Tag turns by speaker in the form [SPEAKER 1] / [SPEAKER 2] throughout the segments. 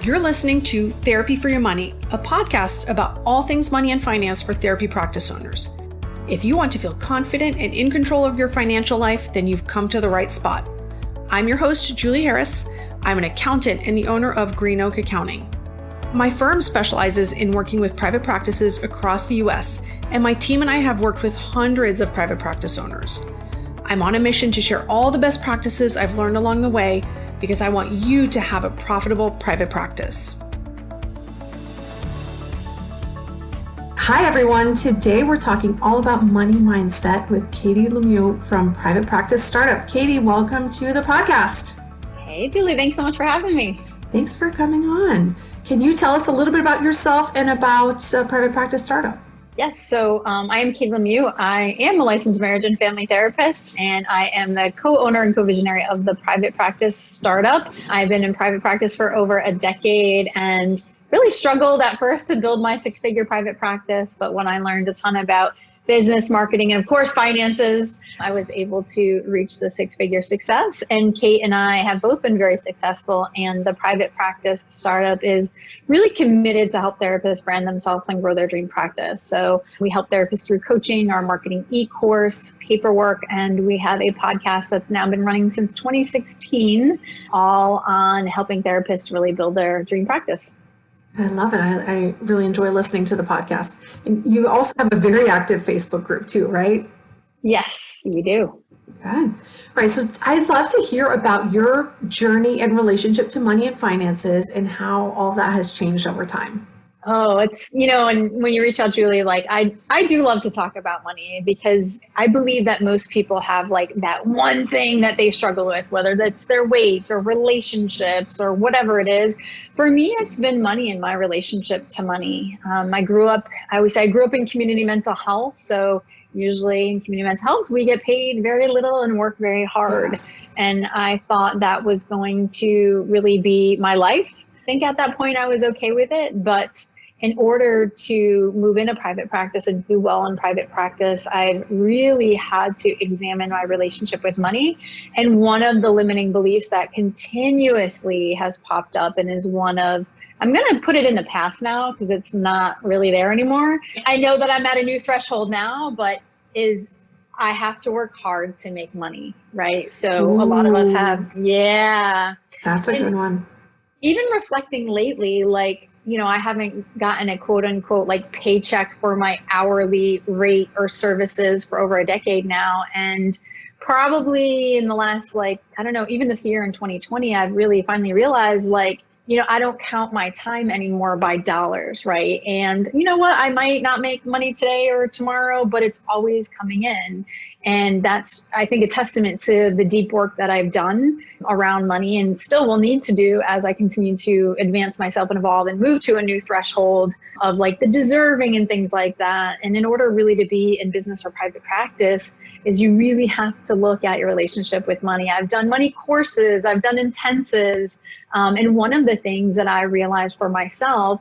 [SPEAKER 1] You're listening to Therapy for Your Money, a podcast about all things money and finance for therapy practice owners. If you want to feel confident and in control of your financial life, then you've come to the right spot. I'm your host, Julie Harris. I'm an accountant and the owner of Green Oak Accounting. My firm specializes in working with private practices across the US, and my team and I have worked with hundreds of private practice owners. I'm on a mission to share all the best practices I've learned along the way because I want you to have a profitable private practice. Hi everyone, today we're talking all about money mindset with Katie Lemieux from Private Practice Startup. Katie, welcome to the podcast.
[SPEAKER 2] Hey Julie, thanks so much for having me.
[SPEAKER 1] Thanks for coming on. Can you tell us a little bit about yourself and about Private Practice Startup?
[SPEAKER 2] Yes, so I am Katie Lemieux. I am a licensed marriage and family therapist, and I am the co-owner and co-visionary of the Private Practice Startup. I've been in private practice for over a decade and really struggled at first to build my six-figure private practice. But when I learned a ton about business, marketing, and of course, finances, I was able to reach the six-figure success. And Kate and I have both been very successful. And the Private Practice Startup is really committed to help therapists brand themselves and grow their dream practice. So we help therapists through coaching, our marketing e-course, paperwork, and we have a podcast that's now been running since 2016, all on helping therapists really build their dream practice.
[SPEAKER 1] I love it. I really enjoy listening to the podcast. And you also have a very active Facebook group too, right?
[SPEAKER 2] Yes, we do.
[SPEAKER 1] Good. All right. So I'd love to hear about your journey and relationship to money and finances and how all that has changed over time.
[SPEAKER 2] Oh, it's, and when you reach out, Julie, like I do love to talk about money because I believe that most people have like that one thing that they struggle with, whether that's their weight or relationships or whatever it is. For me, it's been money and my relationship to money. I always say I grew up in community mental health. So usually in community mental health, we get paid very little and work very hard.
[SPEAKER 1] Yes.
[SPEAKER 2] And I thought that was going to really be my life. I think at that point I was okay with it, but in order to move into private practice and do well in private practice, I've really had to examine my relationship with money. And one of the limiting beliefs that continuously has popped up and is one of, I'm going to put it in the past now because it's not really there anymore. I know that I'm at a new threshold now, but I have to work hard to make money, right? So
[SPEAKER 1] Ooh.
[SPEAKER 2] A lot of us have, yeah.
[SPEAKER 1] That's a good one.
[SPEAKER 2] Even reflecting lately, I haven't gotten a quote unquote like paycheck for my hourly rate or services for over a decade now. And probably in the last, even this year in 2020, I've really finally realized I don't count my time anymore by dollars, right? And you know what? I might not make money today or tomorrow, but it's always coming in. And that's, I think, a testament to the deep work that I've done around money and still will need to do as I continue to advance myself and evolve and move to a new threshold of the deserving and things like that. And in order really to be in business or private practice is you really have to look at your relationship with money. I've done money courses, I've done intensives. And one of the things that I realized for myself,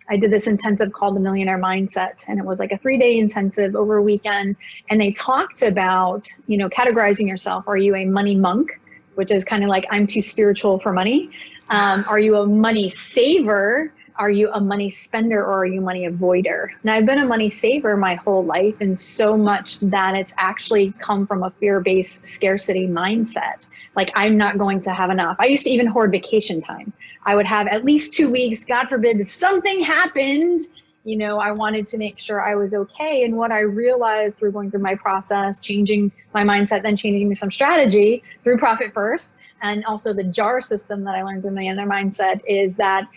[SPEAKER 2] I did this intensive called the Millionaire Mindset, and it was like a 3-day intensive over a weekend. And they talked about, categorizing yourself. Are you a money monk, which is kind of like I'm too spiritual for money? Are you a money saver? Are you a money spender, or are you a money avoider? Now, I've been a money saver my whole life, and so much that it's actually come from a fear-based scarcity mindset. Like, I'm not going to have enough. I used to even hoard vacation time. I would have at least 2 weeks, God forbid, if something happened, I wanted to make sure I was okay. And what I realized through going through my process, changing my mindset, then changing some strategy through Profit First, and also the JAR system that I learned through Millionaire Mindset is that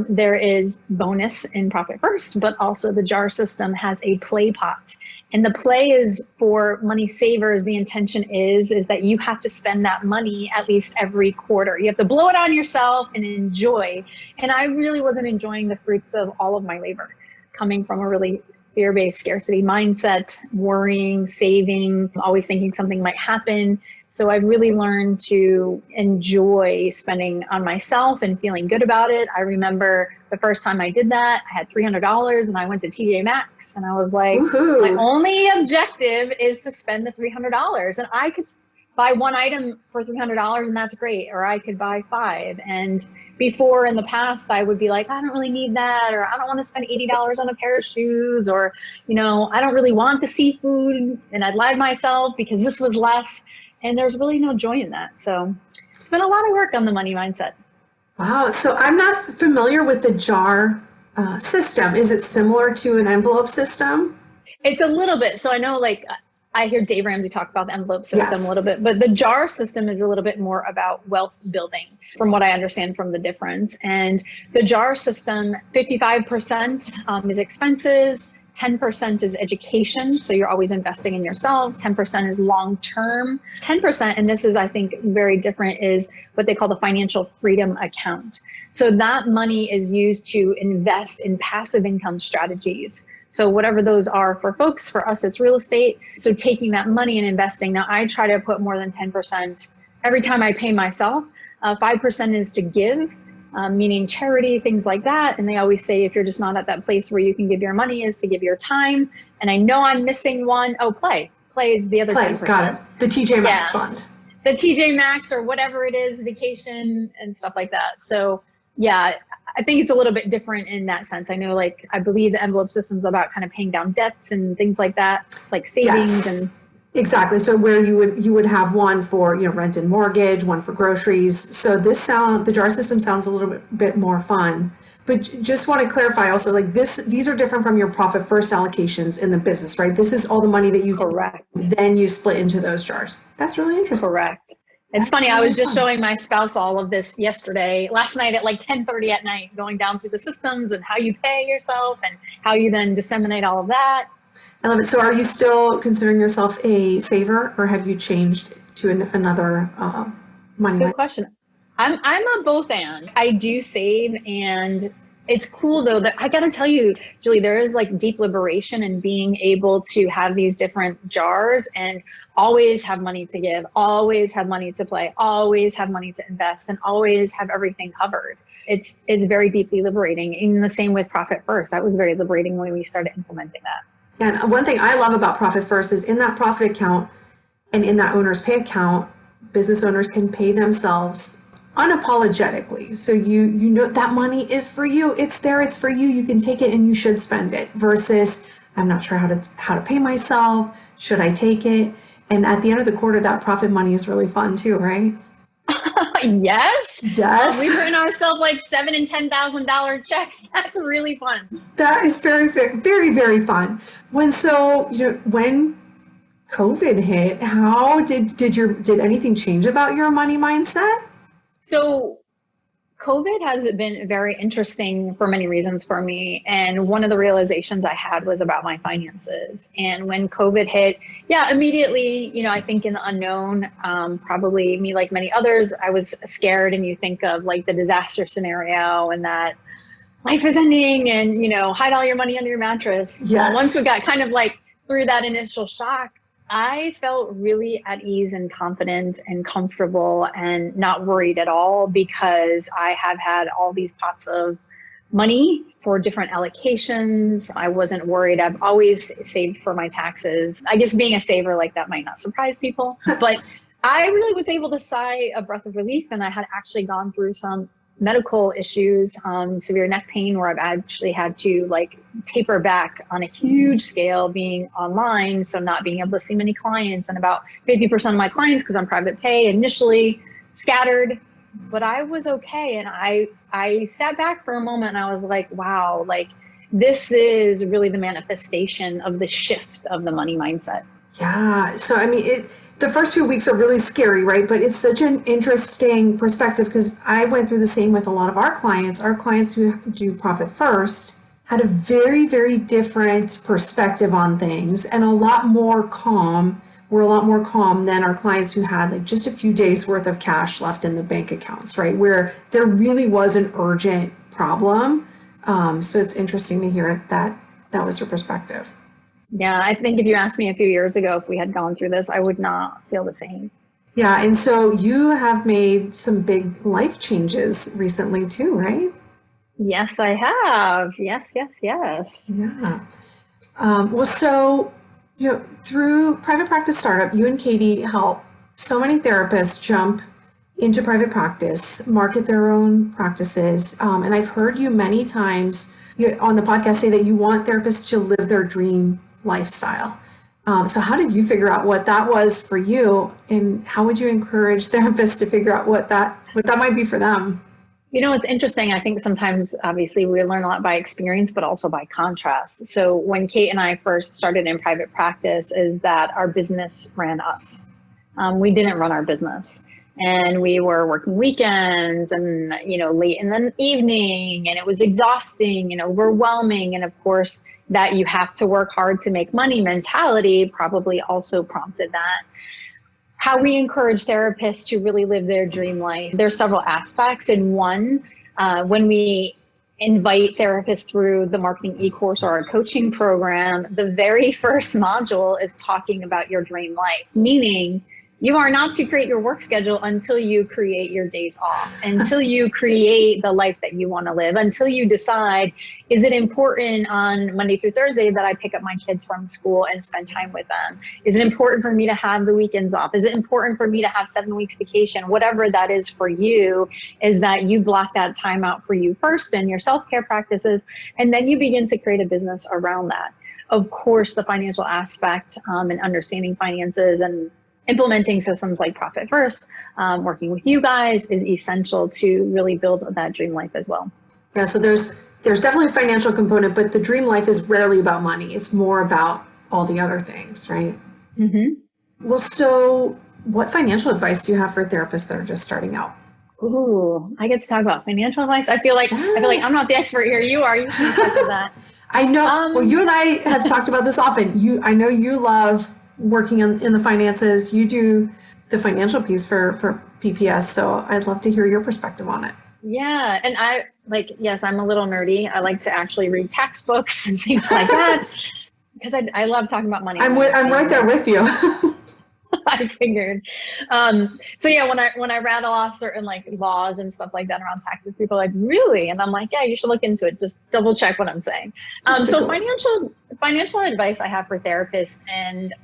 [SPEAKER 2] there is bonus in Profit First, but also the JAR system has a play pot. And the play is for money savers. The intention is that you have to spend that money at least every quarter. You have to blow it on yourself and enjoy. And I really wasn't enjoying the fruits of all of my labor, coming from a really fear-based scarcity mindset, worrying, saving, always thinking something might happen. So I've really learned to enjoy spending on myself and feeling good about it. I remember the first time I did that, I had $300 and I went to TJ Maxx and I was like, woohoo. My only objective is to spend the $300. And buy one item for $300 and that's great. Or I could buy five. And before in the past, I would be like, I don't really need that. Or I don't want to spend $80 on a pair of shoes. Or, I don't really want the seafood. And I'd lie to myself because this was less. And there's really no joy in that. So it's been a lot of work on the money mindset.
[SPEAKER 3] Wow. So I'm not familiar with the jar system. Is it similar to an envelope system?
[SPEAKER 2] It's a little bit. So I know I hear Dave Ramsey talk about the envelope system a little bit, but the jar system is a little bit more about wealth building from what I understand from the difference. And the jar system, 55% is expenses, 10% is education. So you're always investing in yourself. 10% is long-term. 10%, and this is, I think, very different, is what they call the financial freedom account. So that money is used to invest in passive income strategies. So whatever those are for folks, for us, it's real estate. So taking that money and investing. Now, I try to put more than 10% every time I pay myself. 5% is to give, meaning charity, things like that. And they always say, if you're just not at that place where you can give your money, is to give your time. And I know I'm missing one. Oh, play. Play is the other 10%.
[SPEAKER 3] Got it. The TJ Maxx fund.
[SPEAKER 2] The TJ Maxx or whatever it is, vacation and stuff like that. So yeah, I think it's a little bit different in that sense. I know, I believe the envelope system's about kind of paying down debts and things like that, like savings and.
[SPEAKER 3] Exactly. So where you would have one for, rent and mortgage, one for groceries. So the jar system sounds a little bit more fun. But just want to clarify also, these are different from your profit first allocations in the business, right? This is all the money that you
[SPEAKER 2] correct.
[SPEAKER 3] Then you split into those jars. That's really interesting.
[SPEAKER 2] Correct. It's funny. I was just showing my spouse all of this last night at 10:30 at night, going down through the systems and how you pay yourself and how you then disseminate all of that.
[SPEAKER 3] I love it. So are you still considering yourself a saver, or have you changed to another money?
[SPEAKER 2] Good question. I'm a both and. I do save, and it's cool though that I got to tell you, Julie, there is deep liberation in being able to have these different jars and always have money to give, always have money to play, always have money to invest, and always have everything covered. It's very deeply liberating. In the same with Profit First, that was very liberating when we started implementing that.
[SPEAKER 3] And one thing I love about Profit First is in that profit account and in that owner's pay account, business owners can pay themselves unapologetically. So you know that money is for you. It's there. It's for you. You can take it and you should spend it. Versus, I'm not sure how to pay myself. Should I take it? And at the end of the quarter, that profit money is really fun too, right?
[SPEAKER 2] Yes. We've written ourselves $7,000 and $10,000 checks. That's really fun.
[SPEAKER 3] That is very, very, very fun. When COVID hit, how did anything change about your money mindset?
[SPEAKER 2] So COVID has been very interesting for many reasons for me. And one of the realizations I had was about my finances. And when COVID hit, immediately, I think in the unknown, probably me, like many others, I was scared. And you think of the disaster scenario and that life is ending and, hide all your money under your mattress.
[SPEAKER 3] Yes.
[SPEAKER 2] Once we got kind of through that initial shock, I felt really at ease and confident and comfortable and not worried at all, because I have had all these pots of money for different allocations. I wasn't worried. I've always saved for my taxes. I guess being a saver like that might not surprise people, but I really was able to sigh a breath of relief. And I had actually gone through some medical issues, severe neck pain, where I've actually had to taper back on a huge scale being online. So not being able to see many clients, and about 50% of my clients, because I'm private pay, initially scattered, but I was okay. And I sat back for a moment and I was like, wow, this is really the manifestation of the shift of the money mindset.
[SPEAKER 3] Yeah. So, the first few weeks are really scary, right? But it's such an interesting perspective, because I went through the same with a lot of our clients. Our clients who do Profit First had a very, very different perspective on things, and a lot more calm. We're a lot more calm than our clients who had just a few days worth of cash left in the bank accounts, right? Where there really was an urgent problem. So it's interesting to hear that was your perspective.
[SPEAKER 2] Yeah, I think if you asked me a few years ago if we had gone through this, I would not feel the same.
[SPEAKER 3] Yeah, and so you have made some big life changes recently too, right?
[SPEAKER 2] Yes, I have. Yes.
[SPEAKER 3] Yeah. Well, so, through Private Practice Startup, you and Katie help So many therapists jump into private practice, market their own practices. And I've heard you many times on the podcast say that you want therapists to live their dream lifestyle. So how did you figure out what that was for you? And how would you encourage therapists to figure out what that might be for them?
[SPEAKER 2] You know, it's interesting. I think sometimes, obviously, we learn a lot by experience, but also by contrast. So when Kate and I first started in private practice, is that our business ran us. We didn't run our business. And we were working weekends and, late in the evening, and it was exhausting and overwhelming. And of course, that you have to work hard to make money mentality probably also prompted that. How we encourage therapists to really live their dream life. There's several aspects. And one, when we invite therapists through the marketing e-course or our coaching program, the very first module is talking about your dream life, meaning you are not to create your work schedule until you create your days off, until you create the life that you want to live, until you decide, is it important on Monday through Thursday that I pick up my kids from school and spend time with them? Is it important for me to have the weekends off? Is it important for me to have 7 weeks vacation? Whatever that is for you, is that you block that time out for you first in your self-care practices, and then you begin to create a business around that. Of course, the financial aspect and understanding finances and implementing systems like Profit First, working with you guys is essential to really build that dream life as well.
[SPEAKER 3] Yeah, so there's definitely a financial component, but the dream life is rarely about money. It's more about all the other things, right? Mm-hmm. Well, so what financial advice do you have for therapists that are just starting out?
[SPEAKER 2] Ooh, I get to talk about financial advice. I feel like I'm not the expert here. You are. You should talk about that.
[SPEAKER 3] I know. Well, you and I have talked about this often. I know you love working in the finances. You do the financial piece for PPS, so I'd love to hear your perspective on it.
[SPEAKER 2] Yeah, and yes, I'm a little nerdy. I like to actually read textbooks and things like that because I love talking about money.
[SPEAKER 3] I'm right there with you.
[SPEAKER 2] I figured. So yeah, when I rattle off certain laws and stuff like that around taxes, people are like, really? And I'm like, yeah, you should look into it. Just double check what I'm saying. So financial advice I have for therapists, and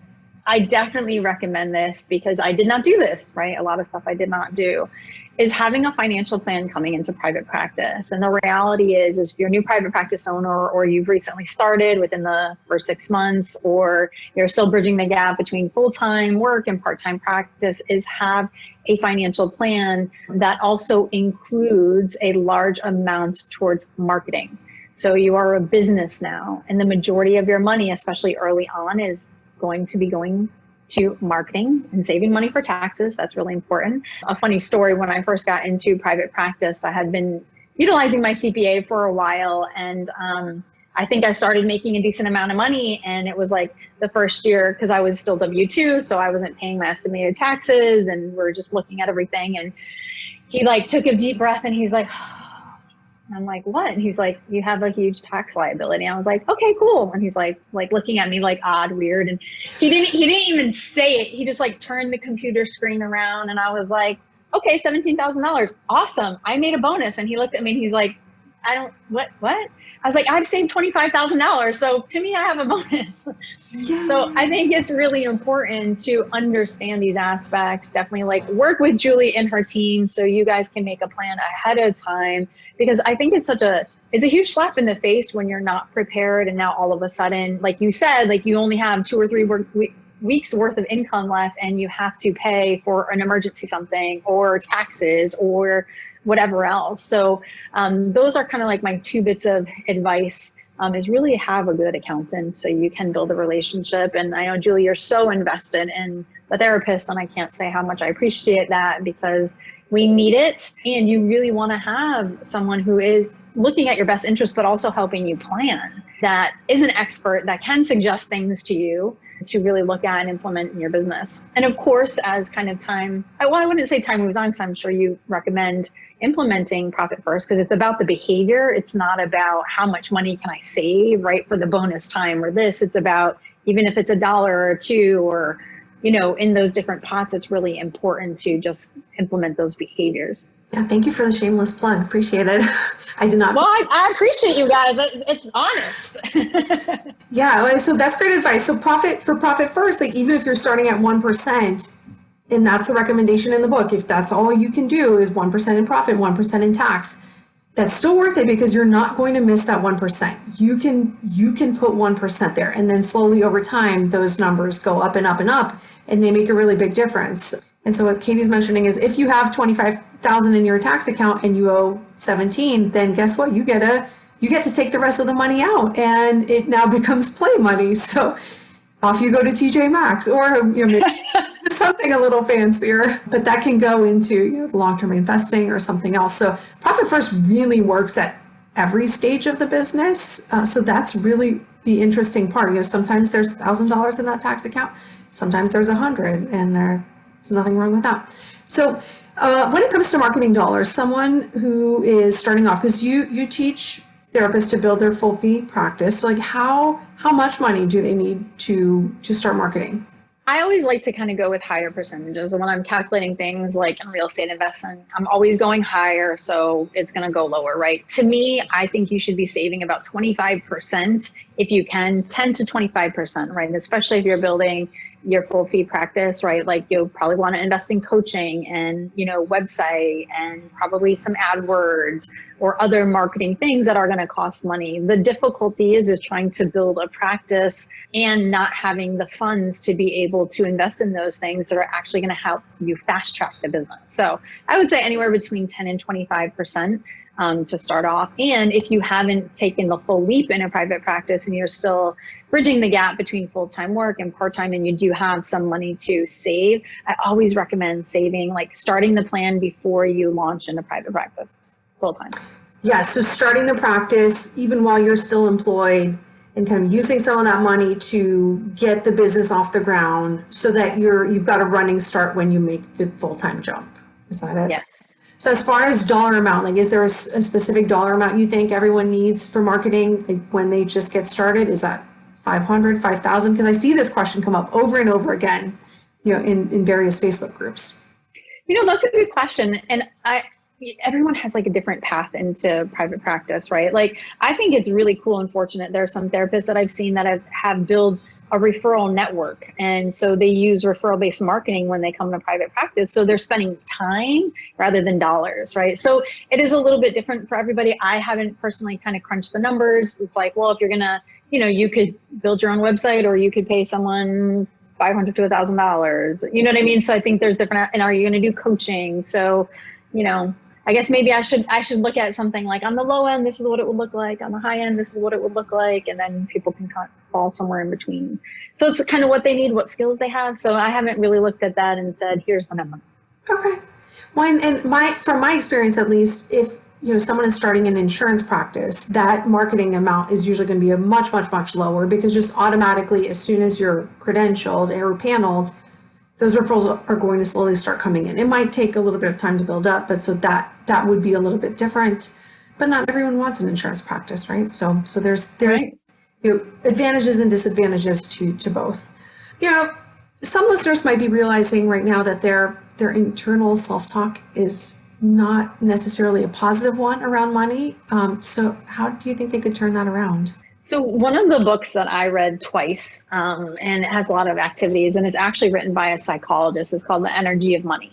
[SPEAKER 2] I definitely recommend this because I did not do this, right? A lot of stuff I did not do, is having a financial plan coming into private practice. And the reality is if you're a new private practice owner, or you've recently started within the first 6 months, or you're still bridging the gap between full-time work and part-time practice, is have a financial plan that also includes a large amount towards marketing. So you are a business now, and the majority of your money, especially early on, is going to be going to marketing and saving money for taxes. That's really important. A funny story, when I first got into private practice, I had been utilizing my CPA for a while, and I think I started making a decent amount of money, and it was like the first year, because I was still W-2, so I wasn't paying my estimated taxes, and we're just looking at everything, and he took a deep breath, and he's like, I'm like, what? And he's like, you have a huge tax liability. I was like, okay, cool. And he's like looking at me odd, weird. And he didn't even say it. He just turned the computer screen around, and I was like, okay, $17,000. Awesome. I made a bonus. And he looked at me and he's like, what? I was like, I've saved $25,000. So to me, I have a bonus. Yeah. So I think it's really important to understand these aspects. Definitely work with Julie and her team so you guys can make a plan ahead of time, because I think it's a huge slap in the face when you're not prepared. And now all of a sudden, like you said, you only have 2 or 3 weeks worth of income left, and you have to pay for an emergency something, or taxes, or whatever else. So those are kind of my 2 bits of advice, is really have a good accountant so you can build a relationship. And I know, Julie, you're so invested in the therapist, and I can't say how much I appreciate that, because we need it. And you really want to have someone who is looking at your best interest, but also helping you plan, that is an expert that can suggest things to you to really look at and implement in your business. And of course, as kind of time, well, I wouldn't say time moves on, because I'm sure you recommend implementing Profit First, because it's about the behavior. It's not about how much money can I save, right, for the bonus time or this. It's about, even if it's $1 or $2, or, in those different pots, it's really important to just implement those behaviors.
[SPEAKER 3] Yeah, thank you for the shameless plug. Appreciate it. I did not.
[SPEAKER 2] Well, I appreciate you guys. It's honest.
[SPEAKER 3] Yeah, so that's great advice. So Profit First, even if you're starting at 1%, And that's the recommendation in the book. If that's all you can do is 1% in profit, 1% in tax, that's still worth it because you're not going to miss that 1%. You can put 1% there, and then slowly over time, those numbers go up and up and up, and they make a really big difference. And so what Katie's mentioning is if you have 25,000 in your tax account and you owe 17, then guess what? You get to take the rest of the money out, and it now becomes play money. So off you go to TJ Maxx, or maybe something a little fancier, but that can go into long-term investing or something else. So Profit First really works at every stage of the business. So that's really the interesting part. Sometimes there's $1,000 in that tax account, sometimes there's 100, and there's nothing wrong with that. So when it comes to marketing dollars, someone who is starting off, because you teach therapists to build their full fee practice, so like how much money do they need to start marketing?
[SPEAKER 2] I always like to kind of go with higher percentages. When I'm calculating things like in real estate investment, I'm always going higher, so it's going to go lower, right? To me, I think you should be saving about 25% if you can, 10 to 25%, right? Especially if you're building your full fee practice, right? Like you'll probably want to invest in coaching and, website and probably some AdWords or other marketing things that are going to cost money. The difficulty is trying to build a practice and not having the funds to be able to invest in those things that are actually going to help you fast track the business. So I would say anywhere between 10 and 25%. To start off. And if you haven't taken the full leap in a private practice and you're still bridging the gap between full-time work and part-time, and you do have some money to save, I always recommend saving, like starting the plan before you launch into private practice full-time.
[SPEAKER 3] Yeah, so starting the practice even while you're still employed and kind of using some of that money to get the business off the ground so that you've got a running start when you make the full-time jump. Is that it?
[SPEAKER 2] Yes.
[SPEAKER 3] So as far as dollar amount, like is there a specific dollar amount you think everyone needs for marketing, like when they just get started? Is that 500, 5,000? Because I see this question come up over and over again, in various Facebook groups.
[SPEAKER 2] That's a good question. And everyone has like a different path into private practice, right? Like I think it's really cool and fortunate. There are some therapists that I've seen that have built a referral network. And so they use referral-based marketing when they come to private practice. So they're spending time rather than dollars, right? So it is a little bit different for everybody. I haven't personally kind of crunched the numbers. It's like, well, if you're gonna, you could build your own website or you could pay someone $500 to $1,000. You know what I mean? So I think there's different, and are you gonna do coaching? So, I guess maybe I should look at something like on the low end, this is what it would look like. On the high end, this is what it would look like. And then people can fall somewhere in between. So it's kind of what they need, what skills they have. So I haven't really looked at that and said, here's the number.
[SPEAKER 3] Okay. Well, and from my experience, at least, if someone is starting an insurance practice, that marketing amount is usually going to be a much, much, much lower, because just automatically, as soon as you're credentialed or paneled, those referrals are going to slowly start coming in. It might take a little bit of time to build up, but so that would be a little bit different. But not everyone wants an insurance practice, right? So there's
[SPEAKER 2] right.
[SPEAKER 3] Advantages and disadvantages to both. Some listeners might be realizing right now that their internal self-talk is not necessarily a positive one around money. So how do you think they could turn that around?
[SPEAKER 2] So one of the books that I read twice, and it has a lot of activities, and it's actually written by a psychologist. It's called The Energy of Money.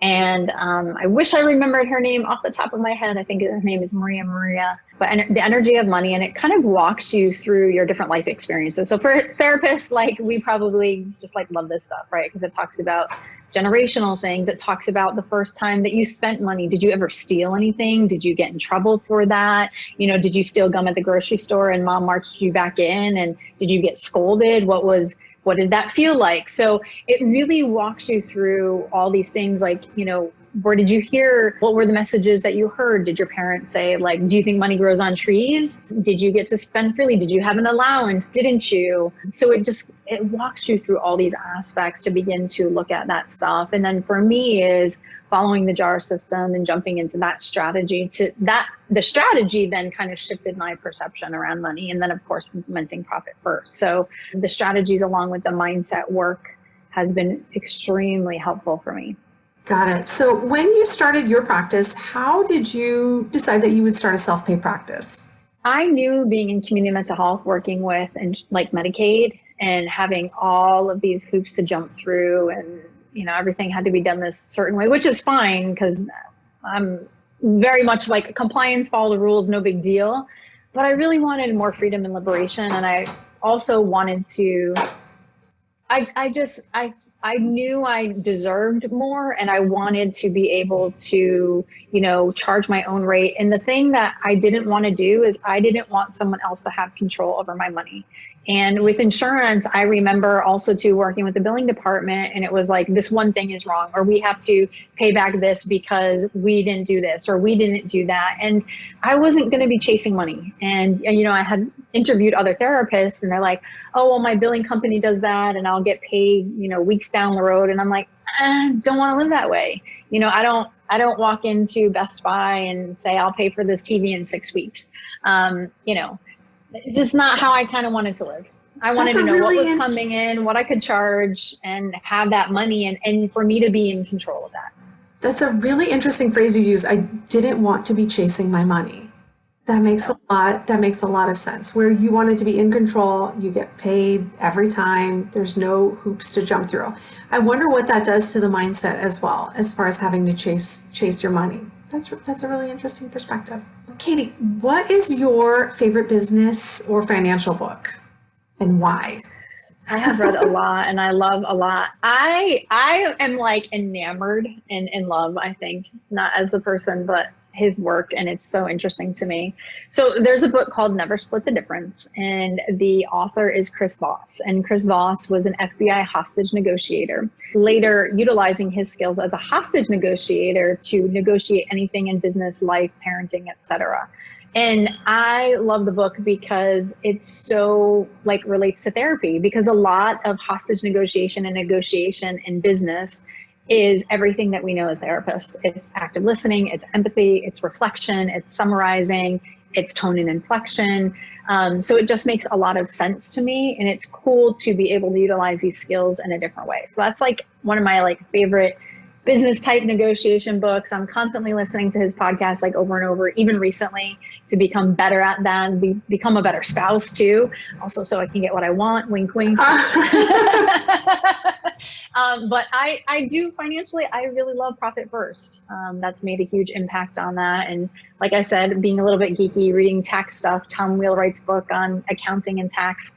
[SPEAKER 2] And I wish I remembered her name off the top of my head. I think her name is Maria. But The Energy of Money, and it kind of walks you through your different life experiences. So for therapists, like we probably just love this stuff, right? Because it talks about generational things. It talks about the first time that you spent money. Did you ever steal anything? Did you get in trouble for that? Did you steal gum at the grocery store and mom marched you back in? And did you get scolded? What did that feel like? So it really walks you through all these things, where did you hear? What were the messages that you heard? Did your parents say, do you think money grows on trees? Did you get to spend freely? Did you have an allowance? Didn't you? So it walks you through all these aspects to begin to look at that stuff. And then for me is following the JAR system and jumping into that strategy the strategy then kind of shifted my perception around money. And then of course, implementing Profit First. So the strategies along with the mindset work has been extremely helpful for me.
[SPEAKER 3] Got it. So when you started your practice, how did you decide that you would start a self-pay practice?
[SPEAKER 2] I knew being in community mental health, working with Medicaid and having all of these hoops to jump through and, everything had to be done this certain way, which is fine because I'm very much like compliance, follow the rules, no big deal. But I really wanted more freedom and liberation. And I also wanted to, I knew I deserved more, and I wanted to be able to, charge my own rate. And the thing that I didn't want to do is I didn't want someone else to have control over my money. And with insurance, I remember also too working with the billing department, and it was like, this one thing is wrong, or we have to pay back this because we didn't do this, or we didn't do that. And I wasn't going to be chasing money. And, I had interviewed other therapists, and they're like, oh, well, my billing company does that, and I'll get paid, weeks down the road. And I'm like, I don't want to live that way. I don't walk into Best Buy and say, I'll pay for this TV in 6 weeks. It's just not how I kind of wanted to live. I wanted to know what was coming in, what I could charge, and have that money, and for me to be in control of that.
[SPEAKER 3] That's a really interesting phrase you use. I didn't want to be chasing my money. That makes a lot of sense. Where you wanted to be in control, you get paid every time. There's no hoops to jump through. I wonder what that does to the mindset as well, as far as having to chase your money. That's a really interesting perspective. Katie, what is your favorite business or financial book, and why?
[SPEAKER 2] I have read a lot, and I love a lot. I am like enamored and in love, I think, not as the person, but his work, and it's so interesting to me. So there's a book called Never Split the Difference, and the author is Chris Voss. And Chris Voss was an FBI hostage negotiator, later utilizing his skills as a hostage negotiator to negotiate anything in business, life, parenting, etc. And I love the book because it's so relates to therapy, because a lot of hostage negotiation and negotiation in business is everything that we know as therapists. It's active listening, it's empathy, it's reflection, it's summarizing, it's tone and inflection. So it just makes a lot of sense to me, and it's cool to be able to utilize these skills in a different way. So that's one of my favorite business type negotiation books. I'm constantly listening to his podcast over and over, even recently, to become better at that and become a better spouse too. Also, so I can get what I want, wink, wink. But I do financially, I really love Profit First. That's made a huge impact on that. And like I said, being a little bit geeky, reading tax stuff, Tom Wheelwright's book on accounting and tax.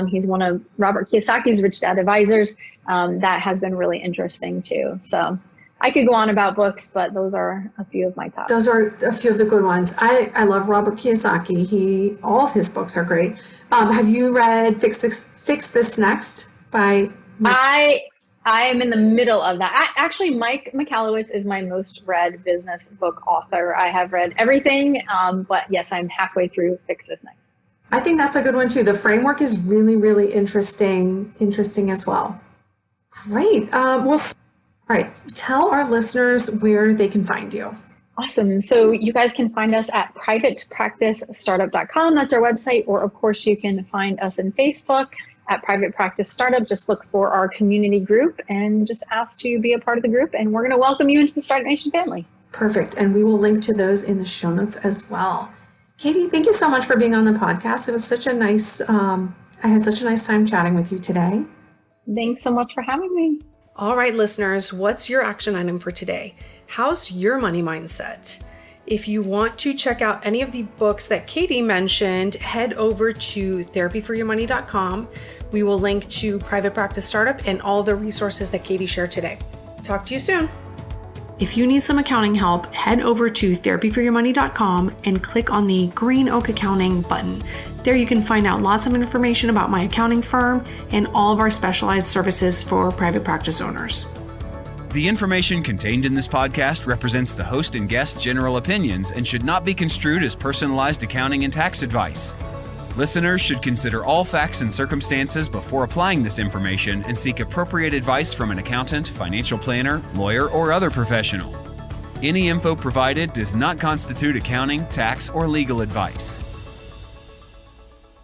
[SPEAKER 2] He's one of Robert Kiyosaki's Rich Dad Advisors. That has been really interesting too. So I could go on about books, but those are a few of my top.
[SPEAKER 3] Those are a few of the good ones. I love Robert Kiyosaki. All of his books are great. Have you read Fix This Next by Mike?
[SPEAKER 2] I am in the middle of that. Actually, Mike Michalowicz is my most read business book author. I have read everything, but yes, I'm halfway through Fix This Next.
[SPEAKER 3] I think that's a good one too. The framework is really, really interesting as well. Great. All right. Tell our listeners where they can find you.
[SPEAKER 2] Awesome. So you guys can find us at privatepracticestartup.com. That's our website. Or of course, you can find us in Facebook at Private Practice Startup. Just look for our community group and just ask to be a part of the group. And we're going to welcome you into the Startup Nation family.
[SPEAKER 3] Perfect. And we will link to those in the show notes as well. Katie, thank you so much for being on the podcast. It was such a nice, I had such a nice time chatting with you today.
[SPEAKER 2] Thanks so much for having me.
[SPEAKER 1] All right, listeners, what's your action item for today? How's your money mindset? If you want to check out any of the books that Katie mentioned, head over to therapyforyourmoney.com. We will link to Private Practice Startup and all the resources that Katie shared today. Talk to you soon. If you need some accounting help, head over to therapyforyourmoney.com and click on the Green Oak Accounting button. There you can find out lots of information about my accounting firm and all of our specialized services for private practice owners.
[SPEAKER 4] The information contained in this podcast represents the host and guest's general opinions and should not be construed as personalized accounting and tax advice. Listeners should consider all facts and circumstances before applying this information and seek appropriate advice from an accountant, financial planner, lawyer, or other professional. Any info provided does not constitute accounting, tax, or legal advice.